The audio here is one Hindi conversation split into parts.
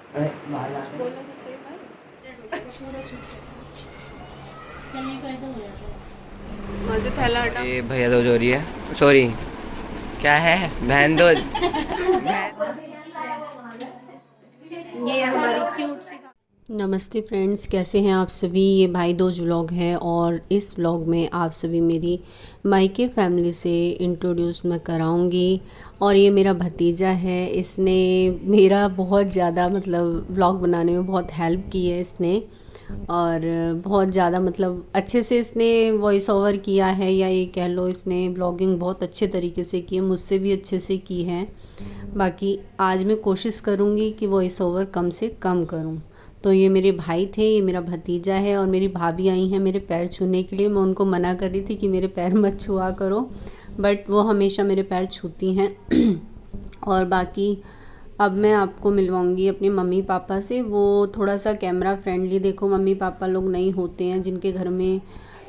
अरे बाहर जा बोलो तो सही भाई। पूरा चलने का ऐसा हो जाता है। वहाँ से थैला हटा। ये भैया दो जो रही है, सॉरी क्या है, बहन दो। ये हमारी क्यूट सी। नमस्ते फ्रेंड्स, कैसे हैं आप सभी। ये भाई दूज व्लॉग है और इस व्लॉग में आप सभी मेरी मायके फैमिली से इंट्रोड्यूस मैं कराऊंगी। और ये मेरा भतीजा है, इसने मेरा बहुत ज़्यादा मतलब व्लॉग बनाने में बहुत हेल्प की है इसने। और बहुत ज़्यादा मतलब अच्छे से इसने वॉइस ओवर किया है, या ये कह लो इसने व्लॉगिंग बहुत अच्छे तरीके से की है, मुझसे भी अच्छे से की है। बाकी आज मैं कोशिश करूँगी कि वॉइस ओवर कम से कम करूँ। तो ये मेरे भाई थे, ये मेरा भतीजा है और मेरी भाभी आई हैं मेरे पैर छूने के लिए। मैं उनको मना कर रही थी कि मेरे पैर मत छुआ करो, बट वो हमेशा मेरे पैर छूती हैं। और बाकी अब मैं आपको मिलवाऊंगी अपने मम्मी पापा से। वो थोड़ा सा कैमरा फ्रेंडली, देखो मम्मी पापा लोग नहीं होते हैं जिनके घर में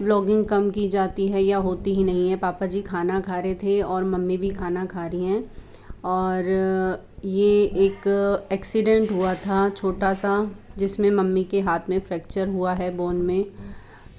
व्लॉगिंग कम की जाती है या होती ही नहीं है। पापा जी खाना खा रहे थे और मम्मी भी खाना खा रही हैं। और ये एक एक्सीडेंट हुआ था छोटा सा, जिसमें मम्मी के हाथ में फ्रैक्चर हुआ है बोन में।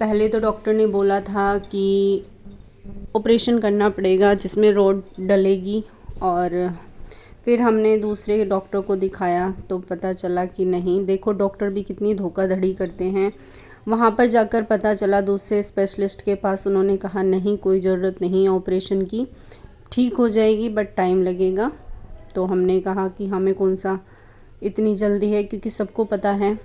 पहले तो डॉक्टर ने बोला था कि ऑपरेशन करना पड़ेगा जिसमें रॉड डलेगी, और फिर हमने दूसरे डॉक्टर को दिखाया तो पता चला कि नहीं। देखो डॉक्टर भी कितनी धोखाधड़ी करते हैं। वहाँ पर जाकर पता चला दूसरे स्पेशलिस्ट के पास, उन्होंने कहा नहीं कोई ज़रूरत नहीं है ऑपरेशन की, ठीक हो जाएगी बट टाइम लगेगा। तो हमने कहा कि हमें कौन सा इतनी जल्दी है, क्योंकि सबको पता है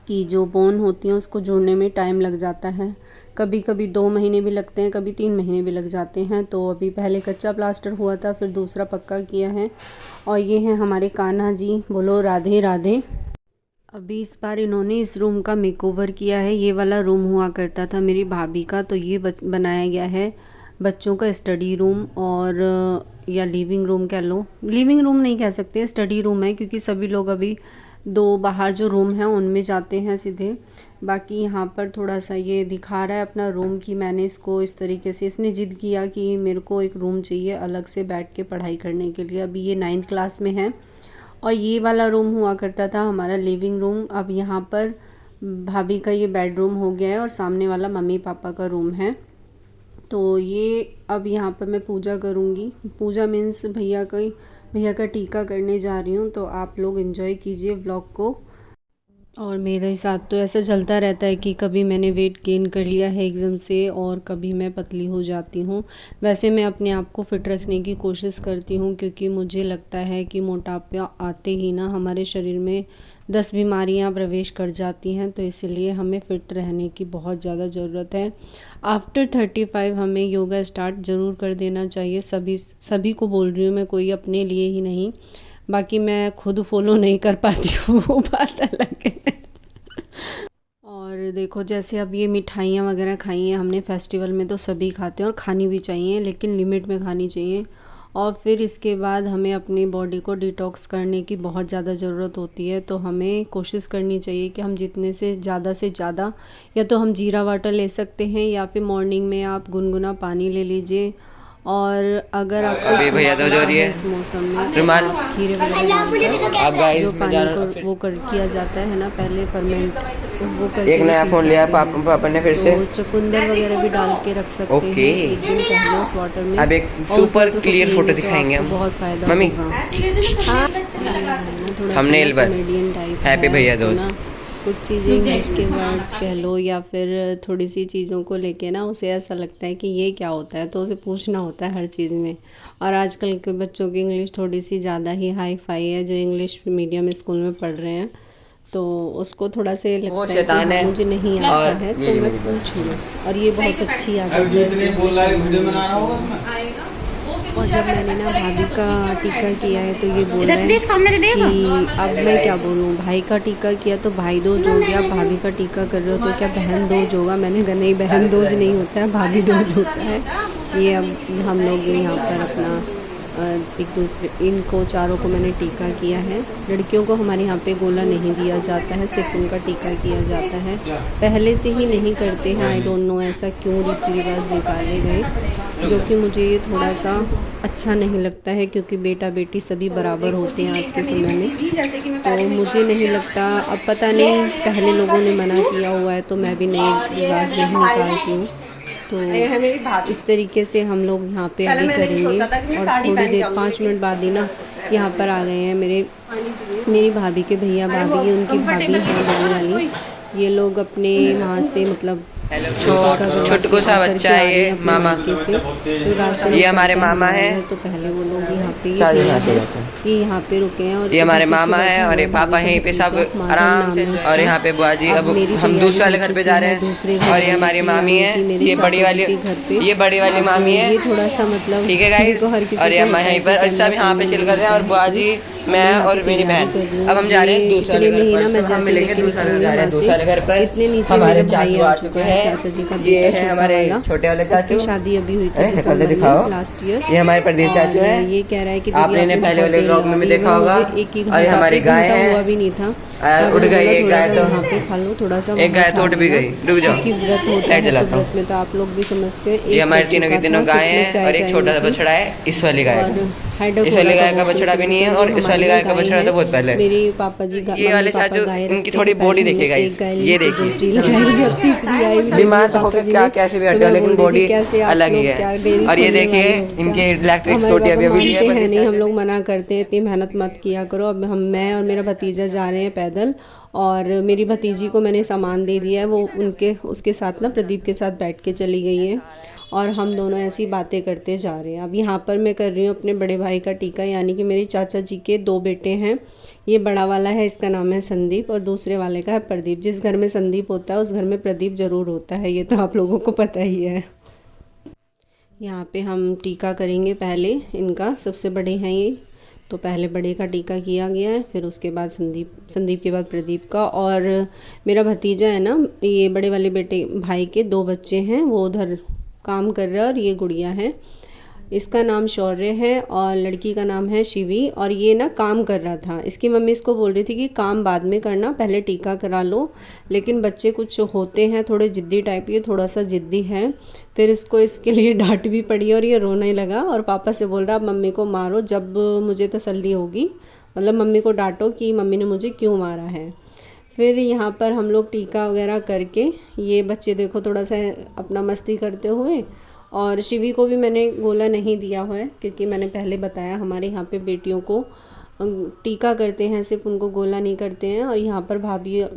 कि जो बोन होती हैं उसको जोड़ने में टाइम लग जाता है। कभी कभी 2 महीने भी लगते हैं, कभी 3 महीने भी लग जाते हैं। तो अभी पहले कच्चा प्लास्टर हुआ था, फिर दूसरा पक्का किया है। और ये हैं हमारे कान्हा जी, बोलो राधे राधे। अभी इस बार इन्होंने इस रूम का मेकओवर किया है। ये वाला रूम हुआ करता था मेरी भाभी का, तो ये बनाया गया है बच्चों का स्टडी रूम, और या लिविंग रूम कह लो। लिविंग रूम नहीं कह सकते, स्टडी रूम है, क्योंकि सभी लोग अभी 2 बाहर जो रूम हैं उनमें जाते हैं सीधे। बाकी यहाँ पर थोड़ा सा ये दिखा रहा है अपना रूम की। मैंने इसको इस तरीके से, इसने ज़िद किया कि मेरे को एक रूम चाहिए अलग से बैठ के पढ़ाई करने के लिए। अभी ये 9th क्लास में है। और ये वाला रूम हुआ करता था हमारा लिविंग रूम। अब यहाँ पर भाभी का ये बेडरूम हो गया है और सामने वाला मम्मी पापा का रूम है। तो ये अब यहाँ पर मैं पूजा करूँगी। पूजा मीन्स भैया का टीका करने जा रही हूँ। तो आप लोग एंजॉय कीजिए व्लॉग को। और मेरे साथ तो ऐसा चलता रहता है कि कभी मैंने वेट गेन कर लिया है एकदम से, और कभी मैं पतली हो जाती हूँ। वैसे मैं अपने आप को फ़िट रखने की कोशिश करती हूँ, क्योंकि मुझे लगता है कि मोटापा आते ही ना हमारे शरीर में 10 बीमारियाँ प्रवेश कर जाती हैं। तो इसलिए हमें फ़िट रहने की बहुत ज़्यादा ज़रूरत है। आफ्टर 35 हमें योगा स्टार्ट ज़रूर कर देना चाहिए। सभी को बोल रही हूँ मैं, कोई अपने लिए ही नहीं। बाकी मैं खुद फॉलो नहीं कर पाती हूँ, वो बात अलग है। और देखो जैसे अब ये मिठाइयाँ वगैरह खाई हैं हमने फेस्टिवल में, तो सभी खाते हैं और खानी भी चाहिए, लेकिन लिमिट में खानी चाहिए। और फिर इसके बाद हमें अपनी बॉडी को डिटॉक्स करने की बहुत ज़्यादा ज़रूरत होती है। तो हमें कोशिश करनी चाहिए कि हम जितने से ज़्यादा या तो हम जीरा वाटर ले सकते हैं, या फिर मॉर्निंग में आप गुनगुना पानी ले लीजिए। और अगर आपको अभी भैया दो जो रही है इस मौसम में रुमाल। आप खीरे वगैरह आप गाइस जो में पानी जाना को वो कर किया जाता है ना पहले फर्मेंट, वो करके एक नया भी पी फोन लिया सकते हैं। पापा ने फिर से। तो चुकंदर वगैरह भी डाल के रख सकते ओके। हैं एक दिन पहले उस वाटर में। अब एक और उस सुपर वाटर को क्लियर पिएंगे फोटो तो दिखाएंगे आपको हम। बहुत फ़ायदा मम्मी होगा। हाँ, थोड़ा सा थंबनेल पर कॉमेडियन टाइप हैप्पी है भैया उसको दूज। ना, कुछ चीज़ें इंग्लिश के वर्ड्स कह लो या फिर थोड़ी सी चीज़ों को लेके ना उसे ऐसा लगता है कि ये क्या होता है, तो उसे पूछना होता है हर चीज़ में। और आजकल के बच्चों की इंग्लिश थोड़ी सी ज़्यादा ही हाई फाई है, जो इंग्लिश मीडियम स्कूल में पढ़ रहे हैं। तो उसको थोड़ा से लगता है कि शैतान हाँ है मुझे नहीं आता और है ये तो नहीं मैं मेरी पूछ लूँ। और ये बहुत अच्छी आदत है, इसमें हमें शामिल होना चाहिए। और जब मैंने ना भाभी का टीका किया है तो ये बोल रहे हैं कि अब मैं क्या बोलूँ, भाई का टीका किया तो भाई दूज हो गया, भाभी का टीका कर रहे हो तो क्या बहन दूज होगा। मैंने कहा नहीं, बहन दूज नहीं होता है, भाभी दूज होता है। ये अब हम लोग यहाँ पर अपना एक दूसरे इनको चारों को मैंने टीका किया है। लड़कियों को हमारे यहाँ पे गोला नहीं दिया जाता है, सिर्फ उनका टीका किया जाता है। पहले से ही नहीं करते हैं, आई डोंट नो ऐसा क्यों रीति रिवाज निकाले गए, जो कि मुझे ये थोड़ा सा अच्छा नहीं लगता है, क्योंकि बेटा बेटी सभी बराबर होते हैं आज के समय में। तो मुझे नहीं लगता, अब पता नहीं पहले लोगों ने मना किया हुआ है तो मैं भी नए रिवाज नहीं निकालती हूँ। तो इस तरीके से हम लोग यहाँ पे अभी करेंगे। और थोड़ी देर 5 मिनट बाद ही ना यहाँ पर आ गए हैं मेरी भाभी के भैया भाभी, उनकी भाभी है बड़ी वाली। ये लोग अपने वहाँ से मतलब छोटू सा बच्चा है ये मामा, तो रास्ते में ये हमारे मामा है। तो पहले वो लोग यहाँ पे ये यहाँ पे रुके हैं और ये हमारे मामा है और ये पापा है यहीं पे सब आराम से। और यहाँ पे बुआ जी, अब हम दूसरे वाले घर पे जा रहे हैं। और ये हमारी मामी है, ये बड़ी वाली मामी है, थोड़ा सा मतलब ठीक है गाइस। और ये हम यहीं पर और सब यहाँ पे चिल कर रहे हैं। और बुआ जी, मैं और मेरी बहन अब हम जा रहे हैं दूसरे वाले घर पर। हम मिलेंगे दूसरे वाले जा रहे हैं दूसरे वाले घर पर। हमारे चाचू आ चुके हैं, चाचा जी का ये है हमारे छोटे वाले चाचू, शादी अभी हुई थी दिसंबर में लास्ट ईयर। ये हमारे प्रदीप चाचू है, ये कह रहा है कि आपने इन्हें पहले वाले ब्लॉग में भी देखा होगा। और हमारी गाय है, हुआ भी नहीं था, उड़ गई एक गाय, तो यहाँ पे खा लो थोड़ा सा, एक गाय तो उठ भी गई। रुक जाओ, व्रत होता है तो व्रत में तो आप लोग भी समझते हैं। ये हमारे तीनों की तीनों गाय हैं और एक छोटा सा बछड़ा है इस वाली गाय का। इस वाली गाय का बछड़ा भी नहीं है और इस वाली गाय का बछड़ा तो बहुत पहले। मेरे पापा जी ये वाले चाचू, इनकी थोड़ी बॉडी देखिएगा, ये देखिए बीमार होकर क्या कैसे भी हटा, लेकिन बॉडी अलग ही है। और ये देखिए इनके इलेक्ट्रिक स्कूटी अभी है नहीं, हम लोग मना करते हैं इतनी मेहनत मत किया करो। अब मैं और मेरा भतीजा जा रहे हैं पैदल, और मेरी भतीजी को मैंने सामान दे दिया है, वो उसके साथ ना प्रदीप के साथ बैठ के चली गई है और हम दोनों ऐसी बातें करते जा रहे हैं। अब यहाँ पर मैं कर रही हूँ अपने बड़े भाई का टीका, यानी कि मेरे चाचा जी के 2 बेटे हैं। ये बड़ा वाला है, इसका नाम है संदीप, और दूसरे वाले का है प्रदीप। जिस घर में संदीप होता है उस घर में प्रदीप ज़रूर होता है, ये तो आप लोगों को पता ही है। यहाँ पे हम टीका करेंगे पहले इनका, सबसे बड़े हैं ये, तो पहले बड़े का टीका किया गया है, फिर उसके बाद संदीप के बाद प्रदीप का। और मेरा भतीजा है ना, ये बड़े वाले बेटे भाई के 2 बच्चे हैं, वो उधर काम कर रहा है। और ये गुड़िया है, इसका नाम शौर्य है और लड़की का नाम है शिवी। और ये ना काम कर रहा था, इसकी मम्मी इसको बोल रही थी कि काम बाद में करना, पहले टीका करा लो। लेकिन बच्चे कुछ होते हैं थोड़े ज़िद्दी टाइप, ये थोड़ा सा ज़िद्दी है। फिर इसको इसके लिए डांट भी पड़ी और ये रोने लगा और पापा से बोल रहा अब मम्मी को मारो जब मुझे तसल्ली होगी, मतलब मम्मी को डांटो कि मम्मी ने मुझे क्यों मारा है। फिर यहाँ पर हम लोग टीका वगैरह करके, ये बच्चे देखो थोड़ा सा अपना मस्ती करते हुए। और शिवी को भी मैंने गोला नहीं दिया हुआ है, क्योंकि मैंने पहले बताया हमारे यहाँ पे बेटियों को टीका करते हैं, सिर्फ उनको गोला नहीं करते हैं। और यहाँ पर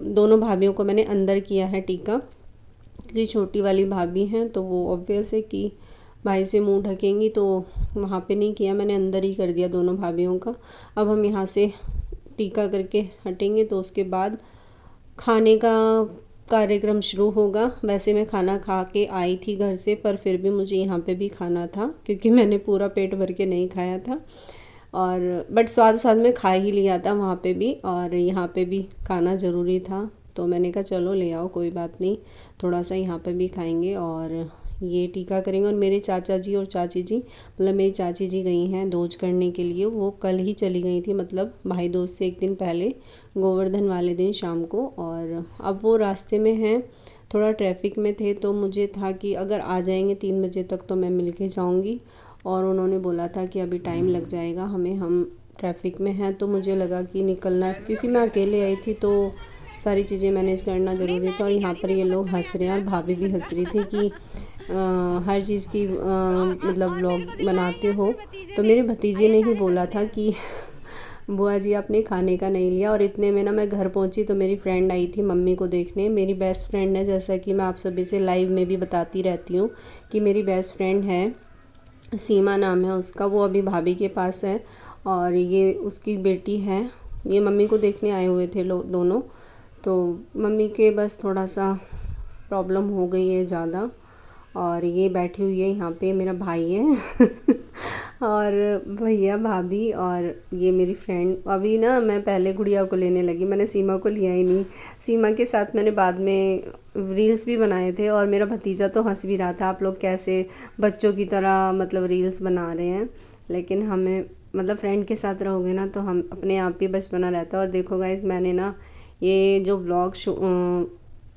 दोनों भाभियों को मैंने अंदर किया है टीका, क्योंकि छोटी वाली भाभी हैं तो वो ऑब्वियस है कि भाई से मुंह ढकेंगी, तो वहाँ पे नहीं किया, मैंने अंदर ही कर दिया दोनों भाभियों का। अब हम यहाँ से टीका करके हटेंगे तो उसके बाद खाने का कार्यक्रम शुरू होगा। वैसे मैं खाना खा के आई थी घर से, पर फिर भी मुझे यहाँ पे भी खाना था, क्योंकि मैंने पूरा पेट भर के नहीं खाया था। और बट स्वाद में खा ही लिया था वहाँ पे भी, और यहाँ पे भी खाना ज़रूरी था, तो मैंने कहा चलो ले आओ, कोई बात नहीं, थोड़ा सा यहाँ पे भी खाएंगे और ये टीका करेंगे। और मेरे चाचा जी और चाची जी, मतलब मेरी चाची जी गई हैं दोज करने के लिए, वो कल ही चली गई थी, मतलब भाई दूज से 1 दिन पहले, गोवर्धन वाले दिन शाम को। और अब वो रास्ते में हैं, थोड़ा ट्रैफिक में थे, तो मुझे था कि अगर आ जाएंगे 3 बजे तक तो मैं मिल के जाऊँगी। और उन्होंने बोला था कि अभी टाइम लग जाएगा हमें, हम ट्रैफिक में हैं, तो मुझे लगा कि निकलना, क्योंकि मैं अकेले आई थी तो सारी चीज़ें मैनेज करना ज़रूरी था। और यहाँ पर ये लोग हंस रहे हैं और भाभी भी हंस रही थी कि हर चीज़ की मतलब व्लॉग बनाते हो। तो मेरे भतीजे ने ही बोला था कि बुआ जी आपने खाने का नहीं लिया। और इतने में ना मैं घर पहुंची तो मेरी फ्रेंड आई थी मम्मी को देखने, मेरी बेस्ट फ्रेंड है, जैसा कि मैं आप सभी से लाइव में भी बताती रहती हूँ कि मेरी बेस्ट फ्रेंड है, सीमा नाम है उसका, वो अभी भाभी के पास है और ये उसकी बेटी है। ये मम्मी को देखने आए हुए थे लोग दोनों, तो मम्मी के बस थोड़ा सा प्रॉब्लम हो गई है ज़्यादा। और ये बैठी हुई है यहाँ पे, मेरा भाई है और भैया भाभी और ये मेरी फ्रेंड। अभी ना मैं पहले गुड़िया को लेने लगी, मैंने सीमा को लिया ही नहीं। सीमा के साथ मैंने बाद में रील्स भी बनाए थे और मेरा भतीजा तो हंस भी रहा था, आप लोग कैसे बच्चों की तरह मतलब रील्स बना रहे हैं। लेकिन हमें मतलब फ्रेंड के साथ रहोगे ना तो हम अपने आप ही बस बना रहता है। और देखो गाइस, मैंने ना ये जो व्लॉग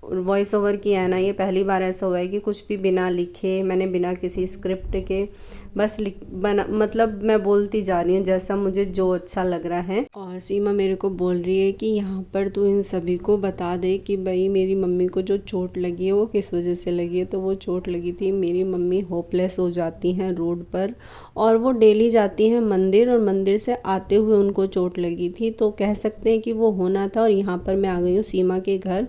वॉइस ओवर किया है ना, ये पहली बार ऐसा हुआ है कि कुछ भी बिना लिखे, मैंने बिना किसी स्क्रिप्ट के बस मतलब मैं बोलती जा रही हूँ जैसा मुझे जो अच्छा लग रहा है। और सीमा मेरे को बोल रही है कि यहाँ पर तू इन सभी को बता दे कि भाई मेरी मम्मी को जो चोट लगी है वो किस वजह से लगी है। तो वो चोट लगी थी, मेरी मम्मी होपलेस हो जाती हैं रोड पर, और वो डेली जाती हैं मंदिर, और मंदिर से आते हुए उनको चोट लगी थी। तो कह सकते हैं कि वो होना था। और यहाँ पर मैं आ गई हूँ सीमा के घर।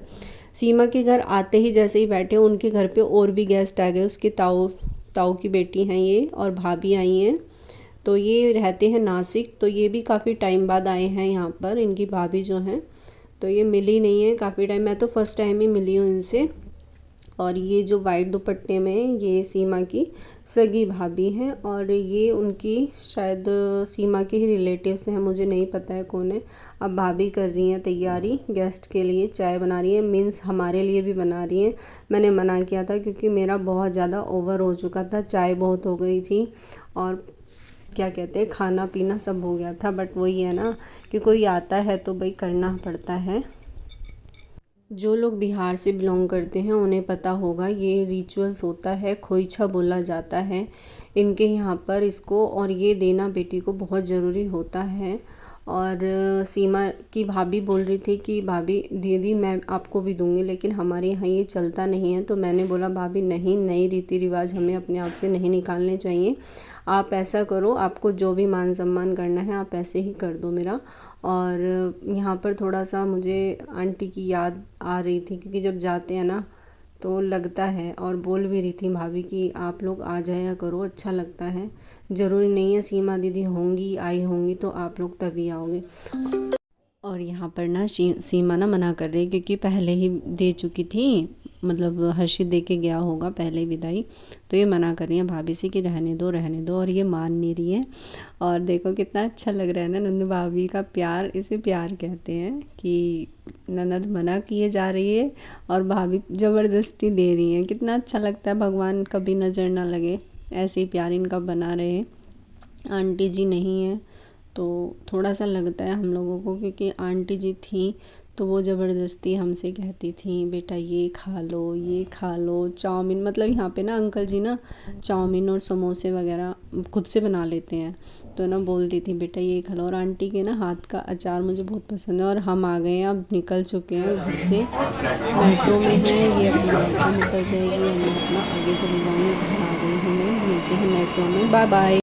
सीमा के घर आते ही जैसे ही बैठे उनके घर पे और भी गेस्ट आ गए। उसके ताऊ की बेटी हैं ये, और भाभी आई हैं। तो ये रहते हैं नासिक, तो ये भी काफ़ी टाइम बाद आए हैं यहाँ पर। इनकी भाभी जो हैं, तो ये मिली नहीं है काफ़ी टाइम, मैं तो फर्स्ट टाइम ही मिली हूँ इनसे। और ये जो वाइट दुपट्टे में, ये सीमा की सगी भाभी हैं, और ये उनकी शायद सीमा के ही रिलेटिव्स हैं, मुझे नहीं पता है कौन है। अब भाभी कर रही हैं तैयारी गेस्ट के लिए, चाय बना रही है, मीन्स हमारे लिए भी बना रही हैं। मैंने मना किया था क्योंकि मेरा बहुत ज़्यादा ओवर हो चुका था, चाय बहुत हो गई थी और क्या कहते हैं खाना पीना सब हो गया था। बट वही है ना कि कोई आता है तो भाई करना पड़ता है। जो लोग बिहार से बिलोंग करते हैं उन्हें पता होगा, ये रिचुअल्स होता है, खोइछा बोला जाता है इनके यहाँ पर इसको, और ये देना बेटी को बहुत ज़रूरी होता है। और सीमा की भाभी बोल रही थी कि भाभी दीदी मैं आपको भी दूंगी, लेकिन हमारे यहाँ ये चलता नहीं है। तो मैंने बोला भाभी नहीं, नई रीति रिवाज हमें अपने आप से नहीं निकालने चाहिए। आप ऐसा करो, आपको जो भी मान सम्मान करना है आप ऐसे ही कर दो मेरा। और यहाँ पर थोड़ा सा मुझे आंटी की याद आ रही थी, क्योंकि जब जाते हैं ना तो लगता है। और बोल भी रही थी भाभी कि आप लोग आ जाया करो, अच्छा लगता है। ज़रूरी नहीं है सीमा दीदी होंगी, आई होंगी तो आप लोग तभी आओगे। और यहाँ पर ना सीमा ना मना कर रही है, क्योंकि पहले ही दे चुकी थी, मतलब हर्षित दे के गया होगा पहले विदाई। तो ये मना कर रही है भाभी से कि रहने दो रहने दो, और ये मान नहीं रही है। और देखो कितना अच्छा लग रहा है ना नंदू भाभी का प्यार, इसे प्यार कहते हैं कि ननद मना किए जा रही है और भाभी ज़बरदस्ती दे रही है। कितना अच्छा लगता है, भगवान कभी नज़र ना लगे, ऐसे ही प्यार इनका बना रहे। आंटी जी नहीं है तो थोड़ा सा लगता है हम लोगों को, क्योंकि आंटी जी थी तो वो ज़बरदस्ती हमसे कहती थी बेटा ये खा लो चाउमीन, मतलब यहाँ पे ना अंकल जी ना चाउमीन और समोसे वगैरह खुद से बना लेते हैं, तो ना बोलती थी बेटा ये खा लो। और आंटी के ना हाथ का अचार मुझे बहुत पसंद है। और हम आ गए हैं, अब निकल चुके हैं घर से, मेट्रो में है, ये अपना मेट्रो में उतर जाएगी और मैं अपना आगे चली जाऊँगी। घर आ गई हूँ मैं, मिलते हैं नेक्स्ट व्लॉग में, बाय बाय।